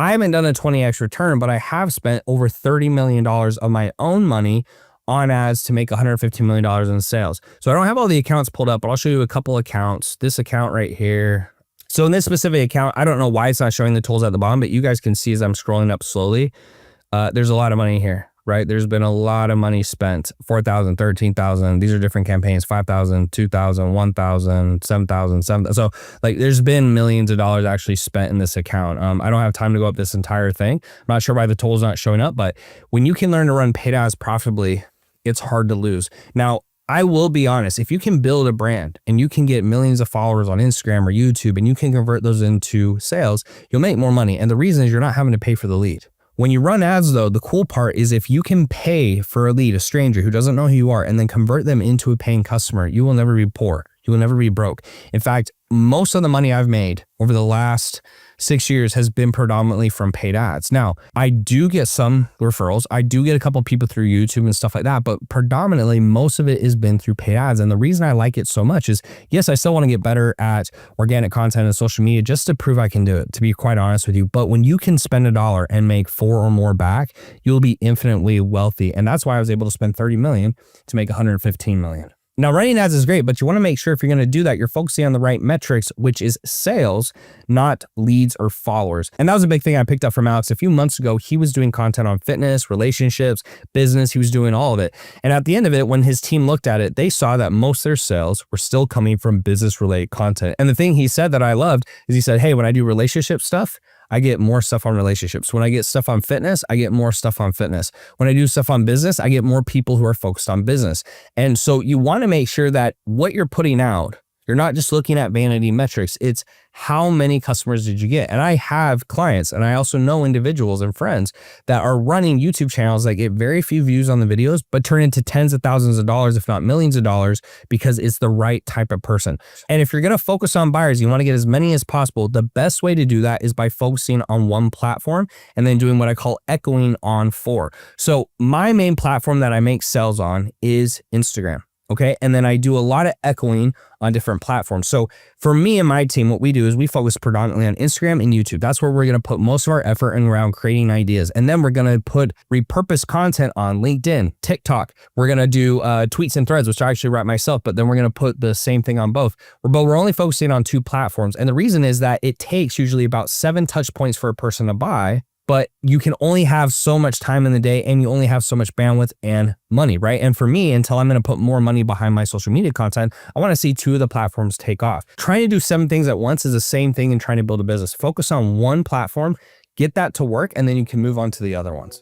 I haven't done a 20x return, but I have spent over $30 million of my own money on ads to make $115 million in sales. So I don't have all the accounts pulled up, but I'll show you a couple accounts. This account right here. So in this specific account, I don't know why it's not showing the totals at the bottom, but you guys can see as I'm scrolling up slowly, there's a lot of money here, right? There's been a lot of money spent, 4,000, 13,000. These are different campaigns, 5,000, 2,000, 1,000, 7,000, 7,000. So like there's been millions of dollars actually spent in this account. I don't have time to go up this entire thing. I'm not sure why the totals not showing up, but when you can learn to run paid ads profitably, it's hard to lose. Now, I will be honest, if you can build a brand and you can get millions of followers on Instagram or YouTube and you can convert those into sales, you'll make more money. And the reason is you're not having to pay for the lead. When you run ads though, the cool part is if you can pay for a lead, a stranger who doesn't know who you are, and then convert them into a paying customer, you will never be poor. You will never be broke. In fact, most of the money I've made over the last 6 years has been predominantly from paid ads. Now, I do get some referrals. I do get a couple of people through YouTube and stuff like that, but predominantly most of it has been through paid ads. And the reason I like it so much is, yes, I still want to get better at organic content and social media just to prove I can do it, to be quite honest with you. But when you can spend $1 and make 4 or more back, you'll be infinitely wealthy. And that's why I was able to spend 30 million to make 115 million. Now, running ads is great, but you want to make sure if you're going to do that, you're focusing on the right metrics, which is sales, not leads or followers. And that was a big thing I picked up from Alex a few months ago. He was doing content on fitness, relationships, business. He was doing all of it. And at the end of it, when his team looked at it, they saw that most of their sales were still coming from business-related content. And the thing he said that I loved is he said, hey, when I do relationship stuff, I get more stuff on relationships. When I get stuff on fitness, I get more stuff on fitness. When I do stuff on business, I get more people who are focused on business. And so you want to make sure that what you're putting out, you're not just looking at vanity metrics. It's how many customers did you get? And I have clients, and I also know individuals and friends that are running YouTube channels that get very few views on the videos, but turn into tens of thousands of dollars, if not millions of dollars, because it's the right type of person. And if you're going to focus on buyers, you want to get as many as possible. The best way to do that is by focusing on one platform and then doing what I call echoing on 4. So my main platform that I make sales on is Instagram. Okay. And then I do a lot of echoing on different platforms. So for me and my team, what we do is we focus predominantly on Instagram and YouTube. That's where we're going to put most of our effort in around creating ideas. And then we're going to put repurposed content on LinkedIn, TikTok. We're going to do tweets and threads, which I actually write myself, but then we're going to put the same thing on both. But we're only focusing on 2 platforms. And the reason is that it takes usually about 7 touch points for a person to buy, but you can only have so much time in the day and you only have so much bandwidth and money, right? And for me, until I'm going to put more money behind my social media content, I want to see 2 of the platforms take off. Trying to do 7 things at once is the same thing in trying to build a business. Focus on one platform, get that to work, and then you can move on to the other ones.